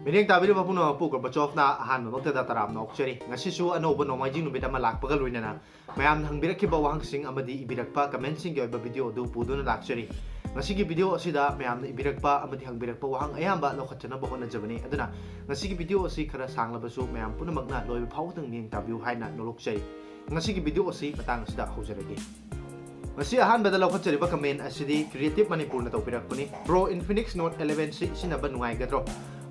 Mining tabi ba puno pu Gorbachev na ahan mo ta taram na okcheri ngasisu anoba nomaijing numit ama lakpaga loinana mayam hangbirakkiba wahangsing amadi ibirakpa commentsing ge ba video du puduna lakcheri ngasigi video asida mayam ibirakpa amadi hangbirakpa wahang ayamba lokhatchana ba hona jabani aduna ngasigi video asi khara sanglabasu mayam punamakna loi phawtang ning tabiu haina nolokcheri ngasigi video asi matang asida haujarage ngasi ahan bada lokhatcheri ba comment asidi creative manipur na tawpirakpani Pro Infinix Note 11 si sinaba nungai gadro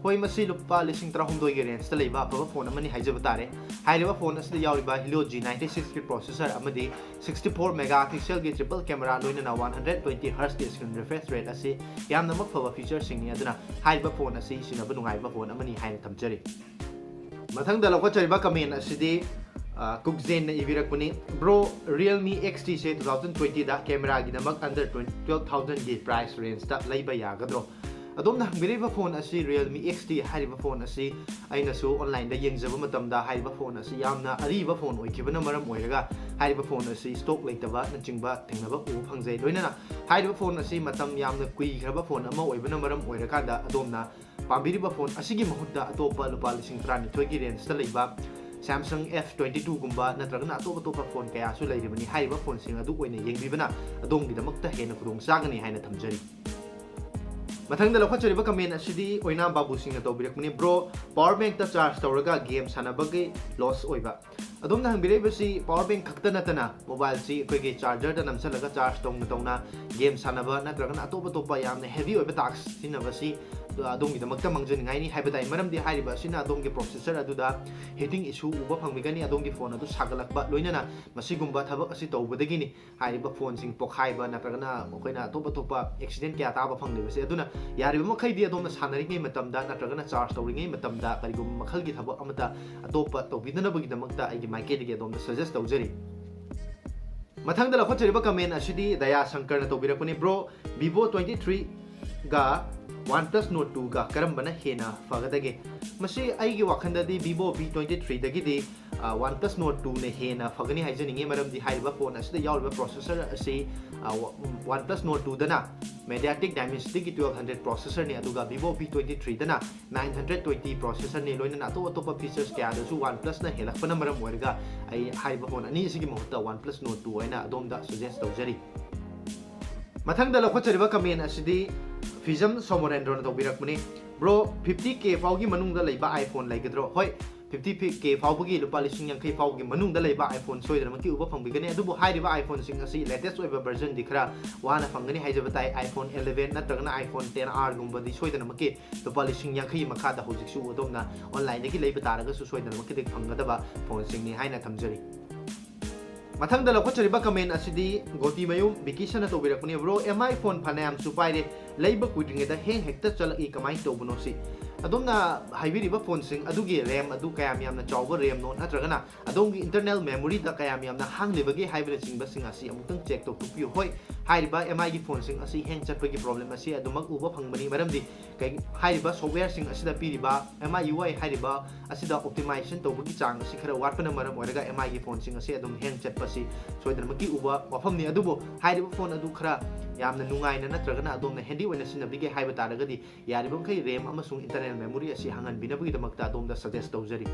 hoi masi lupa lising trahumdoi ge range ta leiba pa phone amani haijaba tare hairiba phone asida yauriba Helio G96 ki processor amadi 64 megapixel gi triple camera loina na 120 Hz ki screen refresh rate asi yamna mak phaba feature sing ni aduna hairiba phone asi sinaba nungai ba phone amani haina thamjari mathang da lokha chariba comment asidi Kukzen na ibirakpuni bro Realme XT se 2020 da camera gi namak under 12,000 gi price range ta leiba yagadro adom na hangiriba phone asi Realme XT hariba phone asi aina su online da yengjaba matamda hariba phone asi yamna ariba phone oikibana maram oiraga hariba phone asi stock leitaba na chingba thengnaba u phangjai loinana hariba phone asi matam yamna kui graba phone ama oibana maram oiraga da adom na pambiriba phone asigi mahutta atopa lupa lising 32 gi range ta leiba Samsung F22 gumba natragana atopa phone kaya su leiribani hariba phone sing adu oina yengbibana adom gi damakta hena khudong sagani haina thamjari Mathang da lokha chariba comment asidi oina babu sing na tawbirakmani bro power bank ta charge tawraga game sanabagi loss oiba adom na hangbirei basi power bank khakta natana mobile si koi ge charger da namsalaga charge tongna game sanaba natragana atopa yamna heavy oiba task sinabasi adom gi damakta mangjani ngai ni haiba dai maram di hariba sina adom ge processor aduda heating issue uba phangmigani adom gi phone adu sagalakba loinana masigumba thabak asi tawbadagi ni hariba phone sing pokhaiba natragana koina topa accident kya taba phanglibase aduna yariba makhai di adom na sanari ngai matamda natragana charge tawringai matamda karigum makhal gi thabak amata atopa tawbidana bagi damakta ai gi mic ge adom na suggest tawjari mathang da lokha chariba comment asidi daya shankar na tawbirakuni bro Vivo 23 ga OnePlus Note 2 ga karambana hena fagadage masi aigi wakhandadi Vivo V23 dagidi OnePlus Note 2 ne hena fagani haijaninge maramdi haiba phone asida yawriba processor asi OnePlus Note 2 dana MediaTek Dimensity ki 1200 processor ne aduga Vivo V23 dana 920 processor ne loina atopa features kya dasu OnePlus na helakpana maram oirga ai haiba phone ani sigi mohta OnePlus Note 2 aina adomda suggest tawjari mathang da lokha chariba comment asidi Fizam Somorendro na tawbirakmani bro 50k faugi manungda leiba iPhone laigadro hoi 50k faugi lupa lising yang kai faugi manungda leiba iPhone soidra maki uba phangbigani adubu hairiba iPhone sing asi latest oiba version dikhra wana phangani haijabatai iPhone 11 natragana iPhone 10R gumba di soidra maki lupa lising yang kai makha da hojiksu odomna online dagi leiba taraga su soidra maki dik phangadaba phone sing ni haina thamjari Mathang da lokha chariba comment asidi goti mayum vacation na tawbirakuni bro MI phone phanayam su paire leiba kuidringe da heng hekta chalaki kamai tawbuno si adomna haibiriba phone sing adugi RAM adu kayam yamna chawba RAM no natragana adongi internal memory da kayam yamna hanglibagi haibira singba sing asi amutang check to tupiu hoi hairiba MI gi phone sing asi heng chatpagi problem asi adumak uba phangbani maramdi kai hairiba software sing asida piriba MI UI hairiba asida optimization tawbagi chang asi khara watpana maram oiraga MI gi phone sing asi adum heng chatpasi soidarmaki uba wafamni adubo hairiba phone adu khara yamna nungaina natragana adomna handy oina sinabige haiba taragadi yariba kai RAM amasung internal memory asi hangan binabagi damakta adom da suggest tawjari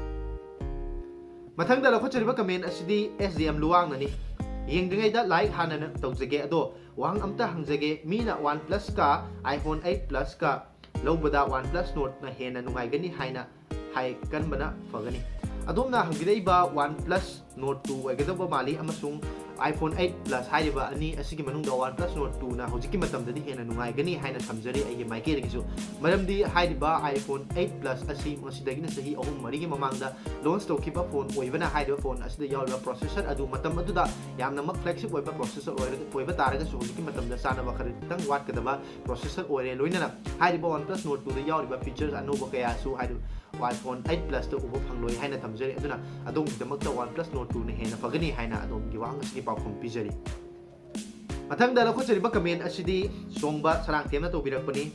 mathang da lokha chariba comment asidi SDM luwang nani yengdingai da like hanana tawjage ado wang amta hangjage mina OnePlus ka iPhone 8 Plus ka lobada OnePlus Note na hena nungai gani haina hai kanbana fagani adomna hangbidaiba OnePlus Note 2 agadaba mali amasung iPhone 8 Plus haiba ani asigi manungda OnePlus Note 2 na hojiki matamdadi hena nungai gani haina thamjari ai mic ge gisu maramdi haiba iPhone 8 Plus asi masidagi na sahi ahum mari gi mamangda launch tawkiba phone oibana haiba phone asida yawra processor adu matam aduda yamna mak flagship oiba processor oiba taraga su hojiki matamda sana ba kharitang wat kadaba processor oire loinana haiba OnePlus Note 2 da yawriba features anuba kaya su haidu iPhone 8 Plus to ubo phangloi haina thamjari aduna adom damakta OnePlus Note 2 ne hena fagani haina adom gi wang asigi pawkhum pijari mathang da lokha chariba comment asidi songba sarang temna tawbirakpani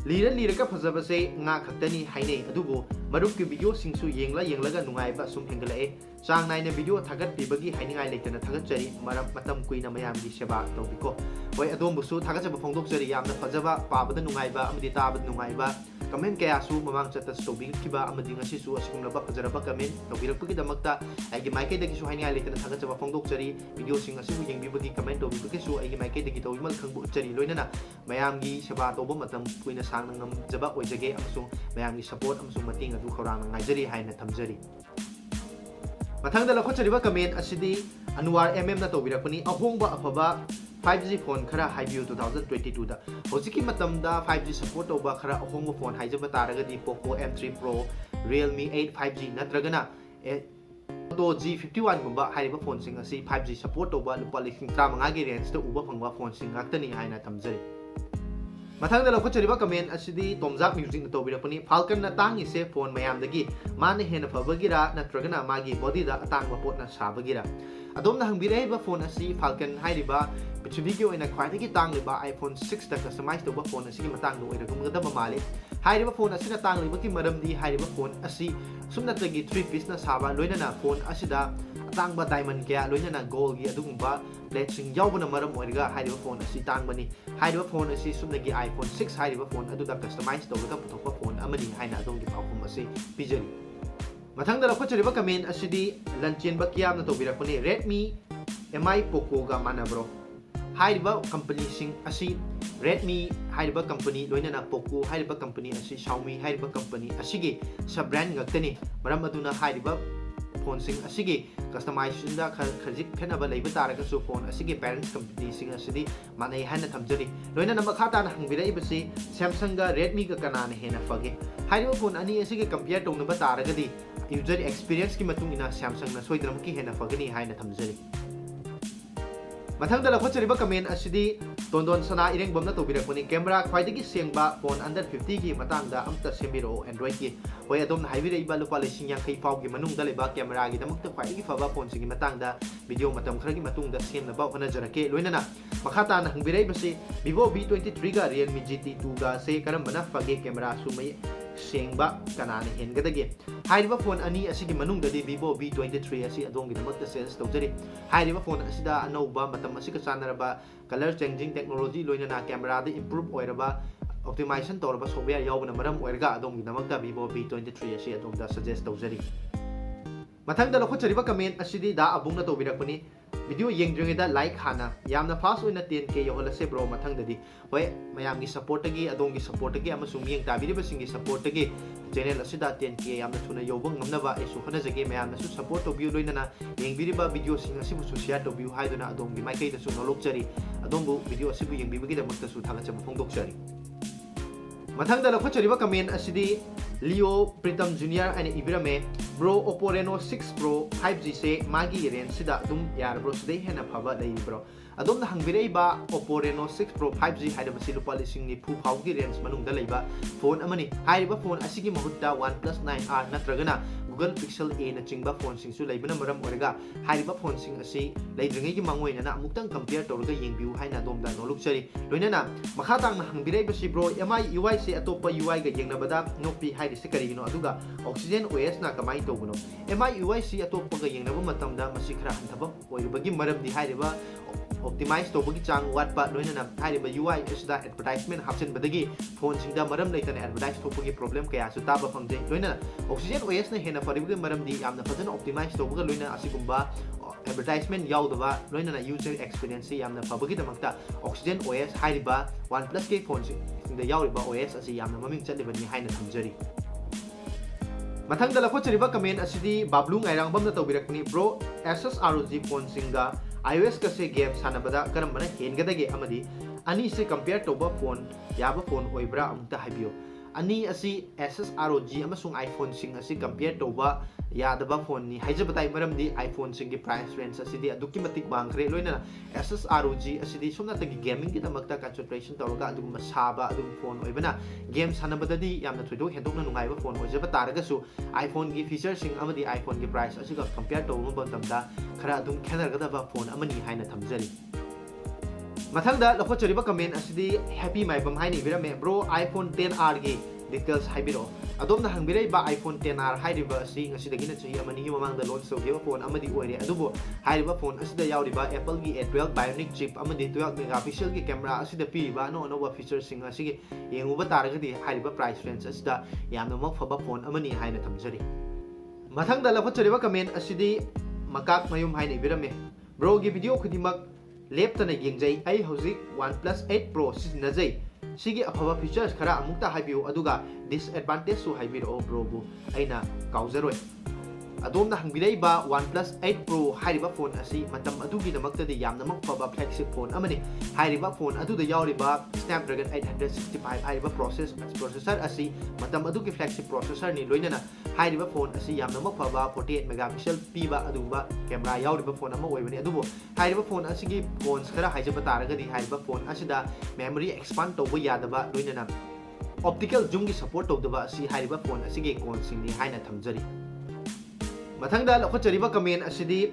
liraka fajabase nga khaktani hainei adubo marup ki video singsu yenglaga nungaiba sum hengalae sang naina video thagat pibagi hainingai leitana thagat chari maram matam kuina mayam gi seba tawbiko hoi adom busu thagat chaba phongdok chari yamna fajaba pabada nungaiba amdi tabad nungaiba comment कयासु ममांग चत तौबिरखिबा अमदि ngasisu asigumlaba fajaraba comment tौबिरखपगिदमक्ता आइगी माइकैदगिसु हाइनिया लेतना थागचबा फोंदोकचरी वीडियो सिंग असिबु येंबिबुदि कमेंट तौबिबगिसु आइगी माइकैदगि तौबिमल खंगबु उच्चरी लोइनना मयामगी सेवा तौब मतम कुइना सांगना ngamjaba ओइजगे अमसुंग मयामगी सपोर्ट अमसुंग मतिंग अदु खौरांग ngaijari हाइना थमजरी मथांगदा लखोचरिबा कमेंट असिदि अनुवार mm ना तौबिरकपनि अहोंगबा अफबा 5G फोन खरा हाइबियो 2022 दा होजिकी मतमदा 5G सपोर्ट तौबा खरा अहोंगबा फोन हाइजबा तारगदि Poco M3 Pro Realme 8 5G नत्रगना तो G51 गुंबा हाइरिबा फोन सिंग असि 5G सपोर्ट तौबा लुपा लिसिंग 35 गी रेंज दा उबा फंगबा फोन सिंग गाक्तनी हाइना थमजरी मथांगदा लखोचरिबा कमेंट असिदि तोमजाक म्यूजिक न तौबिरकपनि फाल्कन ना तांगिसे फोन मयामदगी माने हेन फबगिरा नत्रगना मागी बॉडी दा अतांगबा पोटना साबगिरा अदोमना हंबिरेबा फोन असि फाल्कन हाइरिबा पिचुबीगी ओइना ख्वाइदगी तांगलिबा iPhone 6 दा कस्टमाइज तौबा फोन असि मतांग ओइरगमगदबा माले हाइरिबा फोन असि ना तांगलिबा की मरमदी हाइरिबा फोन असि सुमनतगी 3 पीस ना साबा लोइना फोन असिदा अतांगबा डायमंड क्या लोइना गोल्ड गी अदुगुंबा प्लेटसिंग यावबना मरम ओइरगा हाइरिबा फोन असि तांगबनी हाइरिबा फोन असि सुमनगी iPhone 6 हाइरिबा फोन अदुदा कस्टमाइज तौबा पुथोकपा फोन अमनि हाइना अदोंगी पाउकुम असि पिजरी मथांगदा लखोचरिबा कमेंट असिदि लंचेनबा कियामना तौबिरकपनि Redmi MI Poco गा मानब्रो हाइरिबा कंपनी सिंग असि Redmi हाइरिबा कंपनी लोइना Poco हाइरिबा कंपनी असि Xiaomi हाइरिबा कंपनी असिगे सब ब्रांड गक्तनी मरम अदुना हाइरिबा फोन सिंग असिगे कस्टमाइजेशन दा खजिक फेनबा लेबा तारगसु फोन असिगे पेरेंट्स कंपनी सिंग असिदि मानै हाना थमजरी लोइना मखाता हंबिरैबसि Samsung गा Redmi गा कनाने हेना फगे हाइरिबा फोन अनि असिगे कंपेयर तौनबा तारगदि यूजर एक्सपीरियंस की मतुंगिना Samsung ना सोइद्रमकी हेना फगनी हाइना थमजरी मथांगदा लखोचरिबा कमेंट असिदि तोंदोन सना इरेंगबमना तौबिरकपनि कैमरा ख्वाइदगी सेंबा फोन अंडर 50 की मतंगदा अमता सेमिरो एंड्रॉइड की होय अदोम हाइबिरैबा लुपा लिसिंग यांखै फावगी मनुंगदा लेबा कैमरा गी दमकता ख्वाइदगी फबा फोन सिंगी मतंगदा वीडियो मतम खरगी मतुंगदा सेमनबा होनजरके लोइनना मखाताना हंबिरैबसि Vivo V23 गा Realme GT2 गा से करमबना फगे कैमरा सुमै सेंबा कनाने हेनगदगे हाइरिबा फोन अनि असिगी मनुंगदि Vivo V23 असि अदोंगी दमकता सेल्स तौजरी हाइरिबा फोन असिदा अनौबा मतम Asika चानरबा colour changing technology लोइनना camera दे इंप्रूव ओइरबा ऑप्टिमाइजेशन तौरबा सॉफ्टवेयर यावबना मरम ओइरगा अदोंगी दमकता Vivo V23 असि अदोंदा सजेस्ट तौजरी मथंगदा लखोचरिबा कमेंट असिदि दा अबुंगना तौबिरकपनि वीडियो येंद्रिंगेदा लाइक हाना यामना फास्ट ओइना 10K योहलसे ब्रो मथंगददी होय मयामगी सपोर्टगी अदोंगी सपोर्टगी अमसुंग येंग ताबिरिबसिंगी सपोर्टगी चैनल असिदा 10K यामना थुना योबंग नमनबा एसु खनजगे मयामनासु सपोर्ट तोबियु लोइनना येंगबिरिबा वीडियो सिंग असिबु शेयर तोबियु हाइदुना अदोंगी माइकैदसु नोलोकचरी अदोंबु वीडियो असिबु येंबिबगिदमक्तसु थागचबु फोंदोकचरी मथंगदा लखोचरिबा कमेंट असिदि लियो प्रीतम जूनियर एंड इबिरमे bro Oppo Reno 6 Pro 5G से मागी रेंज सिदा दुम यार ब्रो सिदे हेना फबा लई ब्रो अदोम हंबिरैबा Oppo Reno 6 Pro 5G हाइदबसि लुपा लिसिंग नि फु फाउगी रेंज मनुंगदा लैबा फोन अमनि हाइरिबा फोन असिगी महुत्ता OnePlus 9R नत्रगना Google Pixel A na chingba phone sing su laibana maram orga hairiba phone sing asi laidringai gi mangoina na amuktang compare tawrga yengbiu haina domda nolukchari loinana makhatang na hangbirai basi bro MI UI se atopa UI ga yengnabada nopi hairi se karigino aduga Oxygen OS na kamai tawbuno MI UI se atopa ga yengnaba matamda masi khara hanthaba oiribagi maram di hairiba optimize tawbagi chang watpa loinana hairiba UI isda advertisement hapchen badagi phone singda maram leitana advertise thopagi problem kaya su taba phangje loinana Oxygen OS na hena फरिबगे मरमदी यामना फजन optimise तौबगा लोइना असिगुंबा advertisement याउदबा लोइना user experience यामना फबगी दमकता ऑक्सीजन OS हाइरिबा OnePlus के फोन सिंग याउरिबा OS असि यामना ममिंग चलिबनी हाइना थमजरी मथंगदा लखोचरिबा कमेंट असिदी बाबलू ngairangबमना तौबिरकनी ब्रो Asus ROG फोन सिंगा iOS का से गेम सानबदा करमबना हेनगदगे अमदी अनि से कंपेयर तौबा फोन याबा फोन ओइब्रा अमुता हाइबियो अनि असि Asus ROG अमसुंग iPhone सिंग असि कंपेयर तौबा यादबा फोन नि हाइजबताई मरमदी iPhone सिंग की प्राइस रेंज असिदी अदुकी मतिक बांखरे लोइना Asus ROG असिदी सोमना तगी गेमिंग की दमकता कंसंट्रेशन तौरगा अदुम साबा अदुम फोन ओइबना गेम सानबददी यामना थुइदो हेदोकना नुंगाइबा फोन ओइजबा तारगसु iPhone की फीचर सिंग अमदी iPhone की प्राइस असिगा कंपेयर तौबा बंतमदा खरा अदुम खेनरगदबा फोन अमनी हाइना थमजरी मथंगदा लखोचरिबा कमेंट असिदी हैप्पी माइबम हाइनी बिरमे ब्रो iPhone 10R गी details haibiro adom na hangbirei ba iPhone 10R hairiba asi ngasidagina chahi amani gi mamang da launch tawgiba phone amadi oire adubo hairiba phone asida yauriba Apple gi A12 Bionic chip amadi 12 megapixel gi camera asida piriba no no feature sing asigi yenguba taragadi hairiba price range asida yamna mak phaba phone amani haina thamjari mathang da laphachariba comment asidi makak mayum haina ibirame bro gi video khudimak leptana yengjai ai hojik OnePlus 8 Pro sizinajai sigi afaba features khara amukta haibiu aduga disadvantage su haibiro bro bu aina kauzaroi adom na hangbirei ba OnePlus 8 Pro hairiba phone asi matam adugi namakta de yamna mak phaba flagship phone amani hairiba phone adu da yauriba Snapdragon 865 hairiba processor asi matam adugi flagship processor ni loinana hairiba phone asi yamna mak phaba 48 megapixel piba aduba camera yauriba phone ama oibani adubo hairiba phone asigi cons khara haijaba taragadi hairiba phone asida memory expand toba yadaba loinana optical zoom gi support tawdaba asi hairiba phone asigi cons ni haina thamjari mathangda lakhachariba comment asidi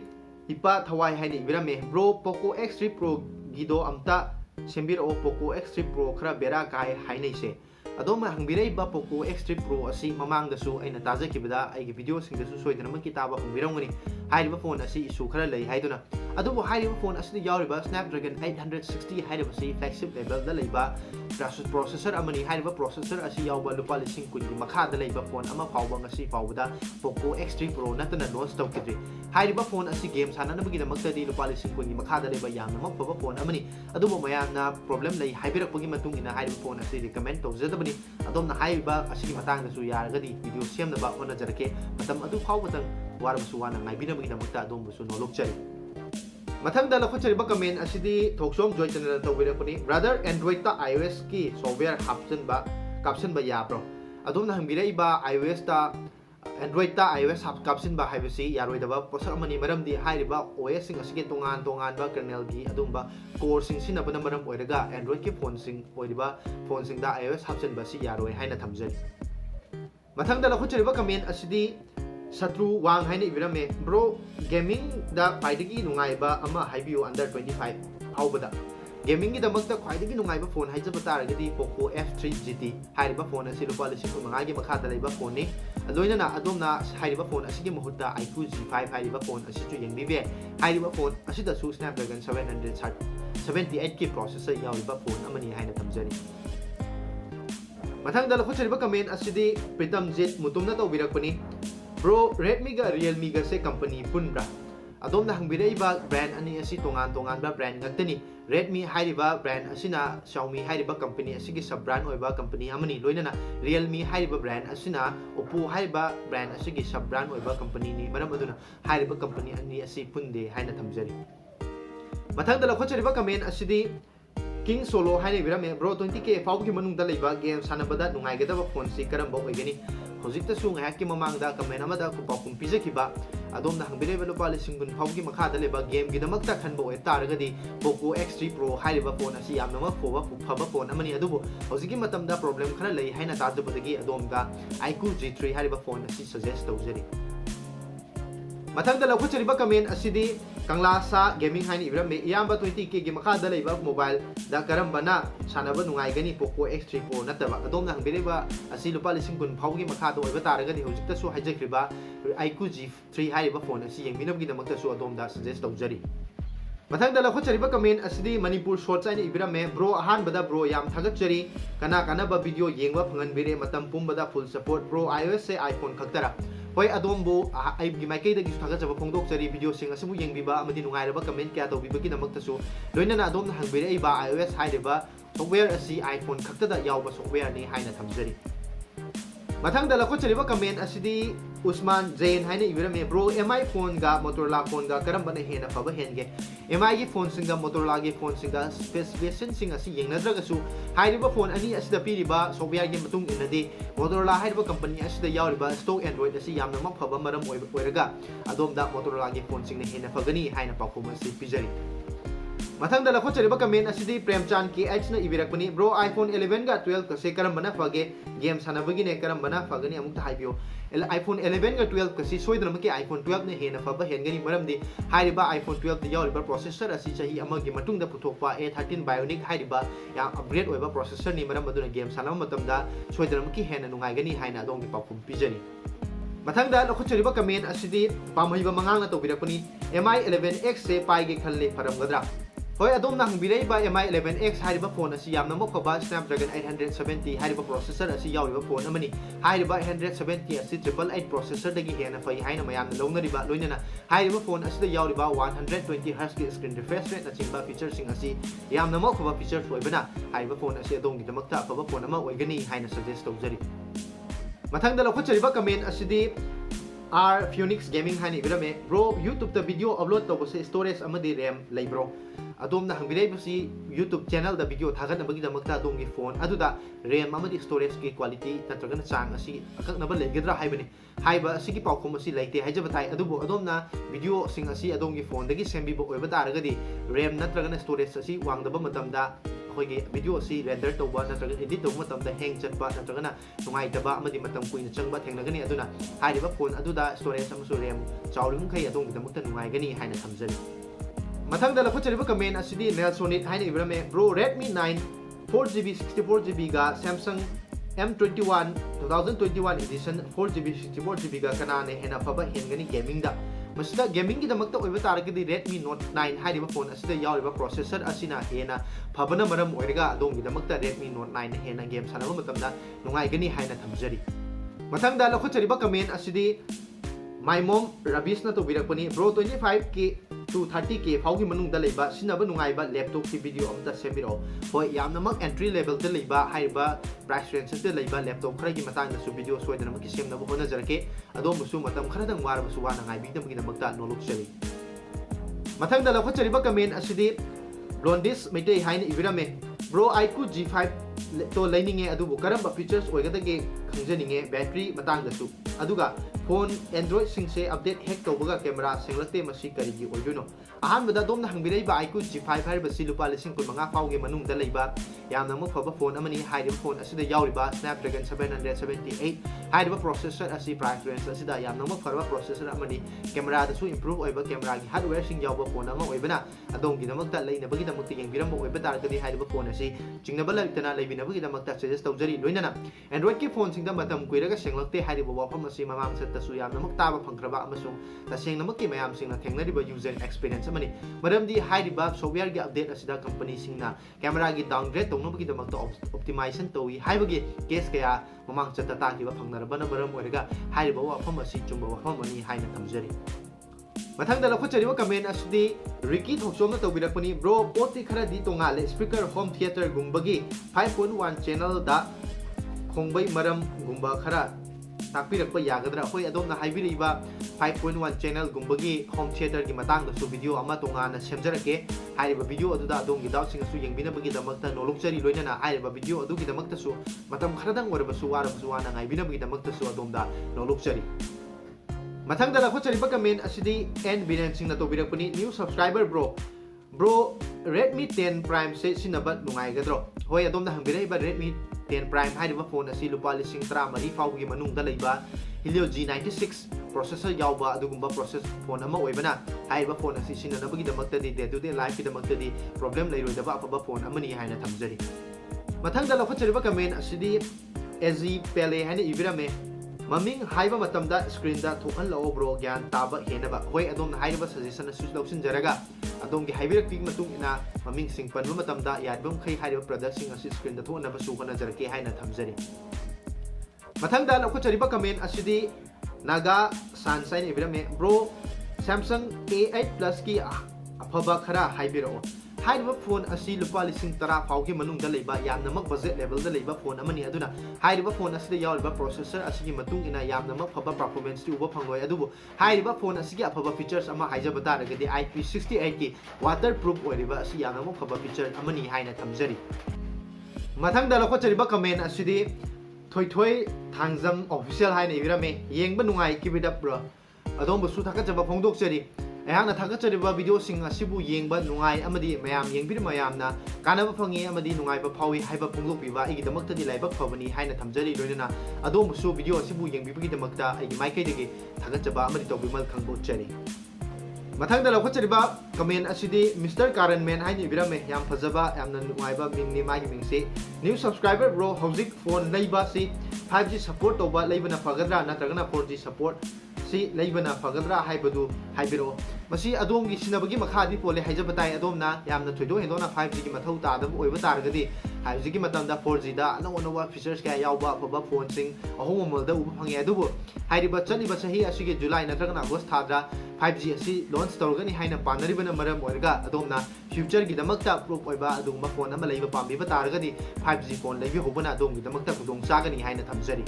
ipa thawai haini ibirame bro Poco X3 Pro gido amta sembir o Poco X3 Pro khara bera kai hainai se adoma hangbirei ba Poco X3 Pro asi mamang da su aina taja kibada ai gi video sing da su soidana man kitaba hungbiramgani hairiba phone asi isu khara lei haiduna adubo hairiba phone asidi yauriba Snapdragon 860 hairiba si flagship level da leiba processor amani hairiba processor asi yauba lupa lising kun gi makha da leiba phone ama fawba ngasi fawda Poco X3 Pro natana launch tawkidri hairiba phone asi game sanana bagi namakta di lupa lising kun gi makha da leiba yamna makba phone amani adubo mayamna problem lei haibirak pagi matung ina hairiba phone asi recommend tawjadabani adom na haiba asi matang da su yaragadi video semna ba ona jarake matam adu fawbatang warbasu wana ngaibina bagi namakta adom busu nolok chari mathang da lakhachariba comment asidi thoksom joy channel tawbira puni brother Android ta iOS ki software caption ba ya bro adom na hangbirei ba iOS ta Android ta iOS caption ba haibasi yaroi da ba posa amani maram di hairiba OS sing asige tongan ba kernel gi adum ba core sing sinabana maram oiraga Android ki phone sing oiriba phone sing da iOS caption ba si yaroi haina thamjari mathang da lakhachariba comment asidi Satru wang haina ibirame bro gaming da paidagi nungaiba ama haibiu under 25 haubada gaming gi damakta khwaidagi nungaiba phone haijaba taragadi Poco F3 GT hairiba phone asi lupa lising mangagi makha leiba phone ni aloina na adomna hairiba phone asigi mahutta iQ G5 hairiba phone asi chu yengbibe hairiba phone asi da su Snapdragon 778K processor yauriba phone amani haina thamjari mathang da lakhachariba comment asidi Pritam Jet mutumna tawbirakpani bro Redmi ga Realme ga se company punbra adom na hangbirei ba brand ani asi tongan ba brand ngaktani Redmi hairiba brand asina Xiaomi hairiba company asigi sub brand oiba company amani loinana Realme hairiba brand asina Oppo hairiba brand asigi sub brand oiba company ni maram aduna hairiba company ani asi punde haina thamjari mathang da lakhachariba comment asidi King Solo haina birame bro 20k fawgi manung da leiba game sanabada nungaigadaba phone si karamba oigani hojikta su ngahaki mamangda comment amada ku pakum pijakiba adom na hangbireba lupa lising gun fawgi makha da leba game gi damakta khanba oi taragadi Poco X3 Pro hairiba phone asi yamna ma phaba phone amani adubo hojiki matamda problem khana lei haina tadabadagi adom ga iQ G3 hairiba phone asi suggest tawjari mathang da lakhachariba comment asidi Kanglasa gaming haini ibirame iyamba 20k gi makha da leiba mobile da karambana sanaba nungai gani Poco X3 Pro nataba adom na hangbireba asi lupa lising kun phawgi makha da oiba taragadi hojikta su haijakriba iQ G3 hairiba phone asi yengminam gi damakta su adom da suggest tawjari mathang da lakhachariba comment asidi Manipur shorts aini ibirame bro ahan bada bro yam thagachari kana ba video yengwa phangan bire matam pumbada full support bro iOS se iPhone khaktara hoi adom bo ai gi mai kai da gi thagachaba phongdok chari video sing asimu yengbiba amadi nungairaba comment kya tawbiba gi damakta su loinana adom na hangbire ba iOS hairiba software asi iPhone khaktada yawba software ni haina thamjari mathang da lakhachariba comment asidi Usman Zain haina ibirame bro MI phone ga Motorola phone ga karambana hena phaba henge MI gi phone singa Motorola gi phone singa specification sing asi yengnadraga su hairiba phone ani asida piriba software gi matung inade Motorola hairiba company asida yauriba stock Android asi yamna mak phaba maram oiraga adom da Motorola gi phone sing na hena phagani haina performance pijari मथंग लखोचरीब comment असिदी Premchand K H न इबिरकपनी bro iPhone 11 का 12 कसे करमबना फगे game सानबगिने करमबना Phagni अमुक हाइबियो iPhone 11 का 12 कसी सोइदरम के iPhone 12 ने हेन फब हेनगनी मरमदी हाइरिबा iPhone 12 द यावरिबा प्रोसेसर असी चही अमगी मतुंग द पुथोकपा A13 Bionic हाइरिबा या अपग्रेड ओइबा प्रोसेसर नि मरम मदुना गेम सानम मतमदा सोइदरम की हेन नुंगाइगनी हाइना दोंगी पाकुम पिजनी मथंग दा लखोचरीब कमेंट असिदी पामहिबा मंगांग तोबिरकपनी MI 11X से पाइगे खल्ले फरमगद्रा होय अदोम ना हंबिरैबा MI 11X हाइरिबा फोन असी यामना मखबा Snapdragon 870 हाइरिबा प्रोसेसर असी यावरिबा फोन अमनी हाइरिबा 870 असी 888 प्रोसेसर दगी हेना फै हाइना मयाम लौनरिबा लोइनना हाइरिबा फोन असी यावरिबा 120 Hz की स्क्रीन रिफ्रेश रेट नचिंबा फीचर सिंग असी यामना मखबा फीचर ओइबना हाइरिबा फोन असी अदोम की दमकता अफबा फोन अमा ओइगनी हाइना सजेस्ट तौजरी मथंग दा लखोचरीबा कमेंट असिदी R Phoenix Gaming हाइनी बिरमे ब्रो YouTube ता वीडियो अपलोड तौबसे स्टोरेज अमदी RAM लेब्रो अदोमना हंबिरैबसी YouTube चैनल दा वीडियो थागनबगी दमकता अदोमगी फोन अदुदा RAM अमदी स्टोरेज की क्वालिटी नत्रगन चांग असी अककनबा लेगद्रा हाइबनी हाइबा असिगी पाउखोम असी लैते हाइजबताई अदुबो अदोमना वीडियो सिंग असी अदोमगी फोन दगी सेंबिबो ओइबा तारगदी RAM नत्रगन स्टोरेज असी वांगदबा मतमदा अखोइगे वीडियो असी रेंडर तौबा नत्रगन एडिट तौबा मतमदा हैंग चटबा नत्रगना नुंगाइतबा अमदी मतम कुइन चंगबा थेंगनगनी अदुना हाइरिबा फोन अदुदा स्टोरेज अमसु RAM चाउरिमखै अदोमगी दमकता नुंगाइगनी हाइना थमजरी मथंग लखोचरीब कमेंट असिदी नेलसोनिट हाइना इब्रमे ब्रो Redmi 9 4GB 64GB गा Samsung M21 2021 addition 4GB 64GB गा कनाने हेना फबा हेनगनी गेमिंग दा मसिदा गेमिंग की दमकता ओइबा तारगदी Redmi Note 9 हाइरिबा फोन असिदा यावरिबा प्रोसेसर असिना हेना फबना मरम ओइरगा अदोमगी दमकता Redmi Note 9 हेना गेम सानबा मतमदा नुंगाइगनी हाइना थमजरी मथंग दा लखोचरीब comment असिदी My mom Rabish na to birakpani bro 25k to 30k फाउगी मनुंग दा लेबा सिनबा नुंगाइबा लैपटॉप की वीडियो अमता सेमिरो होय यामनमक एंट्री लेवल दा लेबा हाइबा प्राइस रेंज दा लेबा लैपटॉप खरा की मतंग दा सु वीडियो सोइदनम की सेमनबा होना जरके अदोम मुसु मतम खरा दंग वार बसु वाना ngai bi दम की दमकता नोलुक चली मथंग दा लखोचरीबा कमेंट असिदी ब्लोंडिस मेटे हाइन इबिरामे ब्रो iQOO G5 तो लेनिंगे अदुबु करम फीचर्स ओइगदगे खंजनिंगे बैटरी मतंग दसु अदुगा फोन एंड्रॉइड सिंग से अपडेट हेक तौबगा कैमरा सेंगलते मसी करिगी ओइदुनो अहानबदा दोमना हंबिरैबा iQOO G5 हाइबसी लुपा लिसिंग कुन मंगा फाउगे मनुंग दा लेबा यामना मु फबा फोन अमनी हाइरिबा फोन असिदा यावरिबा Snapdragon 778 हाइरिबा प्रोसेसर असी प्राइस रेंज असिदा यामना मु फरबा प्रोसेसर अमनी कैमरा दसु इंप्रूव ओइबा कैमरा की हार्डवेयर सिंग यावबा फोन अमा ओइबना अदोंगी दमकता लेनबगी दमकता यंगिरम ओइबा तारगदी हाइरिबा फोन असी चिंगनबा लैतना लेबिनबगी दमकता सजेस्ट तौजरी लोइनना एंड्रॉइड की फोन सिंग दा मतम कुइरगा सेंगलते हाइरिबा वाफम असी ममाम सत्तसु यामना ताबा फंख्रबा अमसुंग तसेंगनमक मैम सिंगना थेंगनरिबा यूजर एक्सपीरियंस अमनी मरमदी हाइरिबा सॉफ्टवेयर की अपडेट असिदा कंपनी सिंगना कैमरा की डाउनग्रेड तौनबगी दमकता ऑप्टिमाइजेशन तौई हाइबगी केस कया ममांग चत्ता ताकिबा फंगनरबना मरम ओइरगा हाइरिबा वाफम असी चुंबा वाफम अनी हाइना थमजरी मथंग दा लखोचरीबा कमेंट असिदी रिकी थोक्सोमना तौबिरकपनी ब्रो पोती खरादी तोंगाले स्पीकर होम थिएटर गुंबगी 5.1 चैनल दा खोंबै मरम गुंबा खरा ताकपिरकपा यागदरा होय अदोमना हाइबिरिबा 5.1 चैनल गुंबगी होम थिएटर की मतंग दसु वीडियो अमा तोंगाना सेमजरके हाइरिबा वीडियो अदुदा अदोमगी दाउसिंग असु यंगबिनबगी दमकता नोलुकचरी लोइनना हाइरिबा वीडियो अदुगी दमकतासु मतम खरदंग वरबसु वारबसु वाना गाइबिनबगी दमकतासु अदोमदा नोलुकचरी मथंग दा लखोचरीबा कमेंट असिदी एन बिरेन सिंगना तोबिरकपनी new subscriber bro Redmi 10 Prime से सिनबा नुंगाइगद्रो होय अदोमना हंबिरैबा Redmi 10 Prime हाइरिबा फोन असी लुपा लिसिंग 13 फाउगी मनुंगदा लेबा Helio G96 प्रोसेसर यावबा अदुगुंबा प्रोसेस फोन अमा ओइबना हाइरिबा फोन असी सिननबगी दमकतदी डे टू डे लाइफ की दमकतदी प्रॉब्लम लेरोइदबा अफबा फोन अमनी हाइना थमजरी मथंग दा लखोचरीबा कमेंट असिदी एजी पेले हाइना इबिरामे ममिंग हाइबा मतमदा स्क्रीन दा थोहन लो ब्रो ज्ञान ताबा हेनबा होय अदोम हाइबा सजेशन सु लौसिन जरगा अदोम की हाइबिरक पिक मतुंग इना ममिंग सिंग पनबा मतमदा यादबम खै हाइबा प्रोडक्ट सिंग असि स्क्रीन दा थोहनबा सु होना जरके हाइना थमजरी मथंग दा लखोचरीबा कमेंट असिदी नागा सनशाइन इबिरमे ब्रो Samsung A8 Plus की अफबा खरा हाइबिरो हाइबा फोन असी लुपा लिसिंग 10 फाउगी मनुंग दा लेबा यामनमक बजेट लेवल दा लेबा फोन अमनी अदुना हाइबा फोन असी यावलबा प्रोसेसर असी मतुंग इना यामनमक फबा परफॉर्मेंस ती उबा फंगोय अदुबो हाइबा फोन असी अफबा फीचर्स अमा हाइजबा तारगदि IP68 की वाटरप्रूफ ओइरिबा असी यामनमक फबा फीचर अमनी हाइना थमजरी मथंग दा लखोचरीबा कमेंट असिदी थोय थांगजम ऑफिशियल हाइना इबिरामे येंगबा नुंगाई किबिदा ब्रो अदोम बसु थाका जबा फोंदोकचरी ꯑꯩꯍꯥꯛꯅ ꯊꯥꯒꯠꯆꯔꯤꯕ ꯚꯤꯗꯤꯑꯣꯁꯤꯡ ꯑꯁꯤꯕꯨ ꯌꯦꯡꯕ ꯅꯨꯡꯉꯥꯏ ꯑꯃꯗꯤ ꯃꯌꯥꯝ ꯌꯦꯡꯕꯤꯔꯤꯕ ꯃꯌꯥꯝꯅ ꯀꯥꯟꯅꯕ ꯐꯪꯏ ꯑꯃꯗꯤ ꯅꯨꯡꯉꯥꯏꯕ ꯐꯥꯎꯏ ꯍꯥꯏꯕ ꯐꯣꯡꯗꯣꯛꯄꯤꯕ ꯑꯩꯒꯤꯗꯃꯛꯇꯗꯤ ꯂꯥꯏꯕꯛ ꯐꯕꯅꯤ ꯍꯥꯏꯅ ꯊꯝꯖꯔꯤ ꯂꯣꯏꯅꯅ ꯑꯗꯣꯝꯕꯨꯁꯨ ꯚꯤꯗꯤꯑꯣ ꯑꯁꯤꯕꯨ ꯌꯦꯡꯕꯤꯕꯒꯤꯗꯃꯛꯇ ꯑꯩꯒꯤ ꯃꯥꯏꯀꯩꯗꯒꯤ ꯊꯥꯒꯠꯆꯕ ꯑꯃꯗꯤ ꯇꯧꯕꯤꯃꯜ ꯈꯪꯕ ꯎꯠꯆꯔꯤ ꯃꯊꯪꯗ ꯂꯧꯈꯠꯆꯔꯤꯕ ꯀꯃꯦꯟ ꯑꯁꯤꯗꯤ ꯃꯤꯁꯇꯔ ꯀꯥꯔꯟ ꯃꯦꯟ ꯍꯥꯏꯅ ꯏꯕꯤꯔꯝꯃꯦ ꯌꯥꯝ ꯐꯖꯕ ꯌꯥꯝꯅ ꯅꯨꯡꯉꯥꯏꯕ ꯃꯤꯡꯅꯤ ꯃꯥꯒꯤ ꯃꯤꯡꯁꯤ ꯅ꯭ꯌꯨ ꯁꯕꯁꯀ꯭राꯏꯕꯔ ꯕ꯭ꯔꯣ ꯍꯧꯖꯤꯛ ꯐꯣꯟ ꯂꯩꯕ ꯑꯁꯤ 5G ꯁꯄꯣꯔꯠ ꯇꯧꯕ ꯂꯩꯕꯅ ꯐꯒꯗ꯭ꯔꯥ ꯅꯠꯇ꯭ꯔꯒꯅ 4G ꯁꯄꯣꯔꯠ ꯁꯤ ꯂꯩꯕꯅ ꯐꯒꯗ꯭ꯔꯥ ꯍꯥꯏꯕꯗꯨ ꯍꯥꯏꯕꯤꯔꯛꯑꯣ ꯃꯁꯤ ꯑꯗꯣꯝꯒꯤ ꯁꯤꯟꯅꯕꯒꯤ ꯃꯈꯥꯗꯤ ꯄꯣꯜꯂꯦ ꯍꯥꯏꯖꯕ ꯇꯥꯏ ꯑꯗꯣꯝꯅ ꯌꯥꯝꯅ ꯊꯣꯏꯗꯣꯛ ꯍꯦꯟꯗꯣꯛꯅ 5Gꯒꯤ ꯃꯊꯧ ꯇꯥꯗꯕ ꯑꯣꯏꯕ ꯇꯥꯔꯒꯗꯤ ꯍꯧꯖꯤꯛꯀꯤ ꯃꯇꯝꯗ 4Gꯗ ꯑꯅꯧ ꯑꯅꯧꯕ ꯐꯤꯆꯔꯁ ꯀꯌꯥ ꯌꯥꯎꯕ ꯑꯐꯕ ꯐꯣꯟꯁꯤꯡ ꯑꯍꯣꯡꯕ ꯃꯃꯜꯗ ꯎꯕ ꯐꯪꯉꯦ ꯑꯗꯨꯕꯨ ꯍꯥꯏꯔꯤꯕ ꯆꯠꯂꯤꯕ ꯆꯍꯤ ꯑꯁꯤꯒꯤ ꯖꯨꯂꯥꯏ ꯅꯠꯇ꯭ꯔꯒꯅ ꯑꯥꯒꯁꯠ ꯊꯥꯗ 5G ꯑꯁꯤ ꯂꯣꯟꯆ ꯇꯧꯔꯒꯅꯤ ꯍꯥꯏꯅ ꯄꯥꯅꯔꯤꯕꯅ ꯃꯔꯝ ꯑꯣꯏꯔꯒ ꯑꯗꯣꯝꯅ ꯐ꯭ꯌꯨꯆꯔꯒꯤꯗꯃꯛꯇ ꯄ꯭ꯔꯨꯐ ꯑꯣꯏꯕ ꯑꯗꯨꯒꯨꯝꯕ ꯐꯣꯟ ꯑꯃ ꯂꯩꯕ ꯄꯥꯝꯕꯤꯕ ꯇꯥꯔꯒꯗꯤ 5G ꯐꯣꯟ ꯂꯩꯕꯤꯍꯧꯕꯅ ꯑꯗꯣꯝꯒꯤꯗꯃꯛꯇ ꯈꯨꯗꯣꯡꯆꯥꯒꯅꯤ ꯍꯥꯏꯅ ꯊꯝꯖꯔꯤ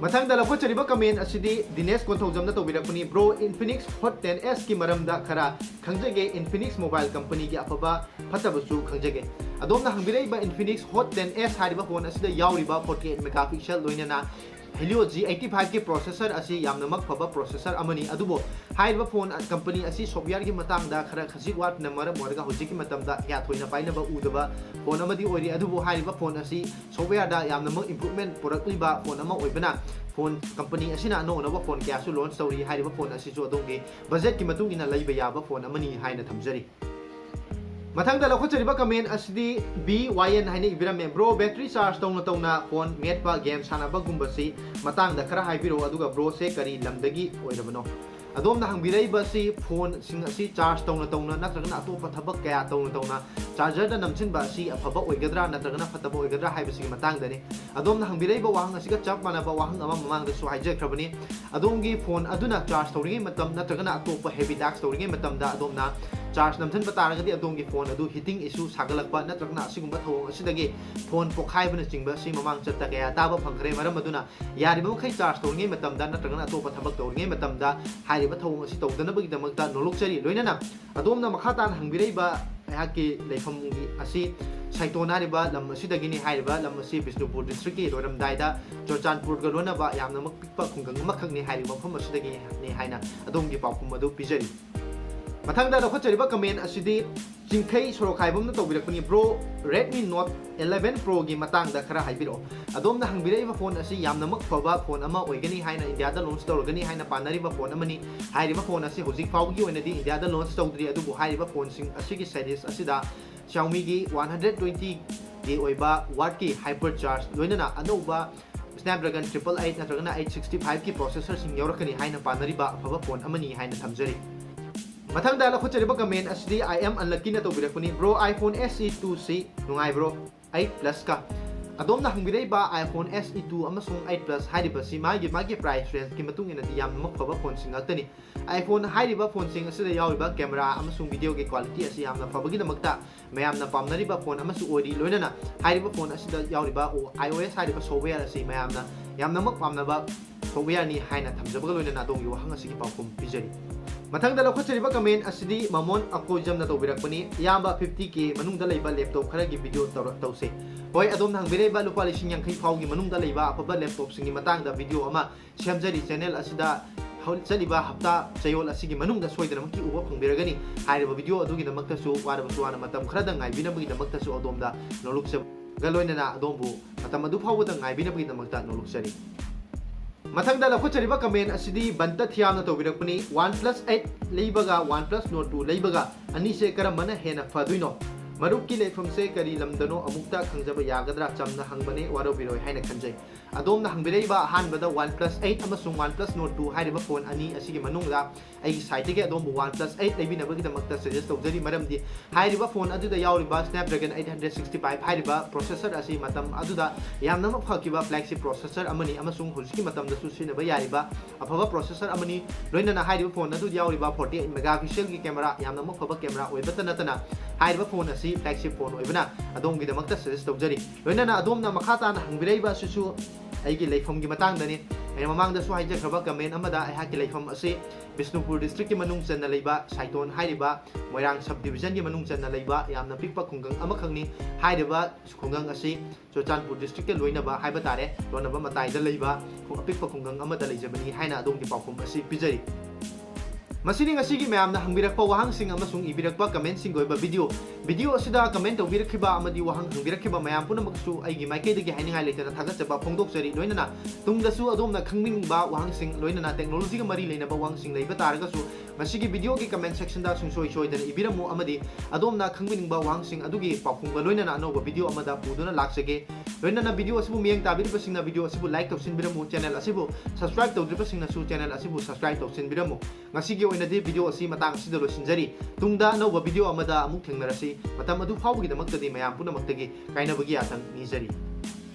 ꯃꯊꯪꯗ ꯂꯧꯈꯠꯆꯔꯤꯕ ꯀꯃꯦꯟ ꯑꯁꯤꯗꯤ ꯗꯤꯅꯦꯁ ꯀꯣꯟꯊꯧꯖꯝꯅ ꯇꯧꯕꯤꯔꯛꯄꯅꯤ ꯕ꯭ꯔꯣ ꯏꯟꯐꯤꯅꯤꯛꯁ ꯍꯣꯠ 10S ꯀꯤ ꯃꯔꯝꯗ ꯈꯔ ꯈꯪꯖꯒꯦ ꯏꯟꯐꯤꯅꯤꯛꯁ ꯃꯣꯕꯥꯏꯜ ꯀꯝꯄꯅꯤꯒꯤ ꯑꯐꯕ ꯐꯠꯇꯕꯁꯨ ꯈꯪꯖꯒꯦ ꯑꯗꯣꯝꯅ ꯍꯪꯕꯤꯔꯛꯏꯕ ꯏꯟꯐꯤꯅꯤꯛꯁ ꯍꯣꯠ 10S ꯍꯥꯏꯔꯤꯕ ꯐꯣꯟ ꯑꯁꯤꯗ ꯌꯥꯎꯔꯤꯕ 48 ꯃꯦꯒꯥꯄꯤꯛꯁꯦꯜ ꯂꯣꯏꯅꯅ Helio G85 की प्रोसेसर असी यामनमक फबा प्रोसेसर अमनी अदुबो हाइबा फोन कंपनी असी सॉफ्टवेयर की मतंगदा खरा खसी वाट नंबर मोरगा हुजी की मतंगदा या थोइना पाइनबा उदबा फोन अमदी ओइरी अदुबो हाइबा फोन असी सॉफ्टवेयर दा यामनमक इंप्रूवमेंट पुरकलिबा फोन अमा ओइबना फोन कंपनी असिना अनोनबा फोन क्यासु लॉन्च तौरी हाइबा फोन असी जो अदोंगे बजट की मतुंगिना लैबा याबा फोन अमनी हाइना थमजरी मथंगदा लखोचरिबा कमेंट असदी BYN हाइने इबिरमे ब्रो बैटरी चार्ज तौना फोन मेटपा गेम सानाबा गुंबसी मतंगदा खरा हाइबिरो अदुगा ब्रो से करी लमदगी ओइरबनो अदोमना हंबिरैबसी फोन सिंग असि चार्ज तौना नत्रगना अतोप थबक कया तौना चार्जर दा नमचिनबा असि अफबा ओइगद्रा नत्रगना फतबा ओइगद्रा हाइबसी मतंगदने अदोमना हंबिरैबा वाहंग असिगा चप मानबा वाहंग अमा ममांगदा सु हाइजख्रबनी अदोमगी फोन अदुना चार्ज तौरिगे मतम नत्रगना अतोप हेवी टास्क तौरिगे मतमदा अदोमना चार्ज नमथन बतारगदी अदोंगी फोन अदु हिटिंग इशू सागलकबा नत्रगना असिगुंबा थोंग असिदगी फोन पोखाइबना चिंबा सि ममांग चत्ता कया ताबा फंखरे मरम अदुना यारिबा मखै चार्ज तौरिगे मतमदा नत्रगना अतोप थबक तौरिगे मतमदा हाइरिबा थोंग असि तौदनबगीदमक्ता नोलुकचरी लोइनना अदोमना मखातान हंगबिरैबा अहाकी लेफमगी असि साइटोन हारिबा लम असिदगिनी हारिबा लम असि बिष्णुपुर डिस्ट्रिक्ट की लोरमदाइदा चोरचानपुर ग लोनबा यामनमक पिकपा खुंगंग मखंगनी हारिबा मफम असिदगी ने हाइना अदोमगी पाउकुम अदु पिजरी मथंगदा लखोचरिबा comment असिदी चिंखै सोरखाइबमना तौबिरकपनि bro Redmi Note 11 Pro की मतंगदा खरा हाइबिरो अदोमना हंबिरैबा फोन असि यामनमक फबा फोन अमा ओइगनी हाइना इंडिया दा लॉन्च तौरगनी हाइना पानरिबा फोन अमनी हाइरिबा फोन असि हुजिक फाउगी ओइनदी इंडिया दा लॉन्च तौद्री अदुबु हाइरिबा फोन सिंग असिगी सीरीज असिदा Xiaomi की 120 की ओइबा वाट की हाइपर चार्ज लोइनना अनोबा Snapdragon 888 नत्रगना 865 की प्रोसेसर सिंग यौरकनी हाइना पानरिबा फबा फोन अमनी हाइना थमजरी मथंगदा लखोचरिबा कमेंट असदी I am unlucky ना तौबिरकपनि ब्रो iPhone SE2 सी नुंगाइ ब्रो 8 प्लस का अदोमना हंबिरैबा iPhone SE2 अमसुंग 8 प्लस हाइरिबसी मागी प्राइस रेंज की मतुंगिना दी याम मफबा फोन सिंग अक्तनी iPhone हाइरिबा फोन सिंग असिदा याविबा कैमरा अमसुंग वीडियो की क्वालिटी असि यामना फबगिदमक्ता मयामना पामनरिबा फोन अमसु ओइरी लोइनना हाइरिबा फोन असिदा याविबा iOS हाइरिबा सॉफ्टवेयर असि मयामना यामनमक पामनबा सॉफ्टवेयर नि हाइना थमजबगा लोइनना दोंगी वहंग असिगी पाउकुम पिजरी मथंगदा लखोचरिबा कमेंट असदी ममोन अकोजमना तौबिरकपनि याबा 50k मनुंगदा लैबा लैपटॉप खरगी वीडियो तौसे होय अदोम हंबिरैबा लुपा 50 फाउगी मनुंगदा लैबा अफबा लैपटॉप सिंगी मतंगदा वीडियो अमा सेमजरी चैनल असिदा चलिबा हप्ता चयोल असिगी मनुंगदा सोइदनमकी उबा फंबिरगनी हाइरिबा वीडियो अदुगी दमक्तसु वारबसु वाना मतम खरदा ngaibinabagi दमक्तसु अदोमदा नोलुक्से गलोइनना अदोमबु मतम अदु फावदा ngaibinabagi दमक्ता नोलुक्सरी मथंगदा लखोचरिबा कमेंट असिदी बंता थियामना तौबिरकपनि OnePlus 8 लेबगा OnePlus Nord 2 लेबगा अनिसे करमना हेना फदुइनो मरुक की लेफम से करी लमदनो अमुक्ता खंजब यागद्रा चमना हंगबने वारोबिरोय हाइना खंजै अदोमना हंबिरैबा हानबदा OnePlus 8 अमसुंग OnePlus Nord 2 हाइरिबा फोन अनि असिगी मनुंगदा अैगी साइट के अदोम OnePlus 8 लेबिनबगी दमक्ता suggest तौजरी मरमदि हाइरिबा phone अदुदा यावरिबा Snapdragon 865 हाइरिबा processor असि मतम अदुदा यामनम फकिबा फ्लैगशिप प्रोसेसर अमनी अमसुंग हुजिकी मतमदा सुसिनबा यारिबा अफबा प्रोसेसर अमनी लोइनना हाइरिबा फोन अदु यावरिबा 48 मेगापिक्सल की कैमरा यामनम फबा कैमरा ओइबता नतना हाइरिबा फोन असि फ्लैगशिप फोन ओइबना अदोमगी दमक्ता सजेस्ट तौजरी लोइनना अदोमना मखाताना हंबिरैबा सुसु अैगी लेफमगी मतंगदनी ऐ ममांगदसु हाइजख्रबा कमेंट अमदा अहाकी लेफम असि बिष्णुपुर डिस्ट्रिक्ट की मनुंग चन्ना लैबा साइटोन हाइरिबा मोइरांग सब डिवीजन की मनुंग चन्ना लैबा यामना पिकपा खुंगंग अमखंगनी हाइरिबा खुंगंग असि चोचानपुर डिस्ट्रिक्ट के लोइनबा हाइबा तारे लोनबा मताइदा लैबा पिकपा खुंगंग अमदा लैजबनी हाइना अदोमगी पाउकुम असि पिजरी ꯃꯁꯤꯅꯤ ꯉꯁꯤꯒꯤ ꯃꯌꯥꯝꯅ ꯍꯪꯕꯤꯔꯛꯄ ꯋꯥꯍꯪꯁꯤꯡ ꯑꯃꯁꯨꯡ ꯏꯕꯤꯔꯛꯄ ꯀꯃꯦꯟꯠꯁꯤꯡ ꯑꯣꯏꯕ ꯚꯤꯗꯤꯑꯣ ꯑꯁꯤꯗ ꯀꯃꯦꯟꯠ ꯇꯧꯕꯤꯔꯛꯈꯤꯕ ꯑꯃꯗꯤ ꯋꯥꯍꯪ ꯍꯪꯕꯤꯔꯛꯈꯤꯕ ꯃꯌꯥꯝ ꯄꯨꯝꯅꯃꯛꯁꯨ ꯑꯩꯒꯤ ꯃꯥꯏꯀꯩꯗꯒꯤ ꯍꯥꯏꯅꯤꯡꯉꯥꯏ ꯂꯩꯇꯅ ꯊꯥꯒꯠꯆꯕ ꯐꯣꯡꯗꯣꯛꯆꯔꯤ ꯂꯣꯏꯅꯅ ꯇꯨꯡꯗꯁꯨ ꯑꯗꯣꯝꯅ ꯈꯪꯅꯤꯡꯕ ꯋꯥꯍꯪꯁꯤꯡ ꯂꯣꯏꯅꯅ ꯇꯦꯛꯅꯣꯂꯣꯖꯤꯒ ꯃꯔꯤ ꯂꯩꯅꯕ ꯋꯥꯍꯪꯁꯤꯡ ꯂꯩꯕ ꯇꯥꯔꯒꯁꯨ ꯃꯁꯤꯒꯤ ꯚꯤꯗꯤꯑꯣꯒꯤ ꯀꯃꯦꯟꯠ ꯁꯦꯛꯁꯟꯗ ꯁꯨꯡꯁꯣꯏ ꯁꯣꯏꯗꯅ ꯏꯕꯤꯔꯝꯃꯨ ꯑꯃꯗꯤ ꯑꯗꯣꯝꯅ ꯈꯪꯕꯤꯅꯤꯡꯕ ꯋꯥꯍꯪꯁꯤꯡ ꯑꯗꯨꯒꯤ ꯄꯥꯎꯈꯨꯝꯒ ꯂꯣꯏꯅꯅ ꯑꯅꯧꯕ ꯚꯤꯗꯤꯑꯣ ꯑꯃꯗ ꯄꯨꯗꯨꯅ ꯂꯥꯛꯆꯒꯦ ꯂꯣꯏꯅꯅ ꯚꯤꯗꯤꯑꯣ ꯑꯁꯤꯕꯨ ꯃꯤꯠꯌꯦꯡ ꯇꯥꯕꯤꯔꯤꯕꯁꯤꯡꯅ ꯚꯤꯗꯤꯑꯣ ꯑꯁꯤꯕꯨ ꯂꯥꯏꯛ ꯇꯧꯁꯤꯟꯕꯤꯔꯝꯃꯨ ꯆꯦꯅꯦꯜ ꯑꯁꯤꯕꯨ ꯁꯕꯁꯀ꯭ꯔꯥꯏꯕ ꯇꯧꯗ꯭ꯔꯤꯕꯁꯤꯡꯅꯁꯨ ꯆꯦꯅꯦꯜ ꯑꯁꯤꯕꯨ ꯁꯕꯁꯀ꯭ꯔꯥꯏꯕ ꯇꯧꯁꯤꯟꯕꯤꯔꯝꯃꯨ ꯉꯁꯤꯒꯤ ꯑꯣꯏꯅꯗꯤ ꯚꯤꯗꯤꯑꯣ ꯑꯁꯤ ꯃꯇꯥꯡ ꯑꯁꯤꯗ ꯂꯣꯏꯁꯤꯟꯖꯔꯤ ꯇꯨꯡꯗ ꯑꯅꯧꯕ ꯚꯤꯗꯤꯑꯣ ꯑꯃꯗ ꯑꯃꯨꯛ ꯊꯦꯡꯅꯔꯁꯤ ꯃꯇꯝ ꯑꯗꯨ ꯐꯥꯎꯕꯒꯤꯗꯃꯛꯇꯗꯤ ꯃꯌꯥꯝ ꯄꯨꯝꯅꯃꯛꯇꯒꯤ ꯀꯥꯏꯅꯕꯒꯤ ꯌꯥꯊꯪ ꯅꯤꯖꯔꯤ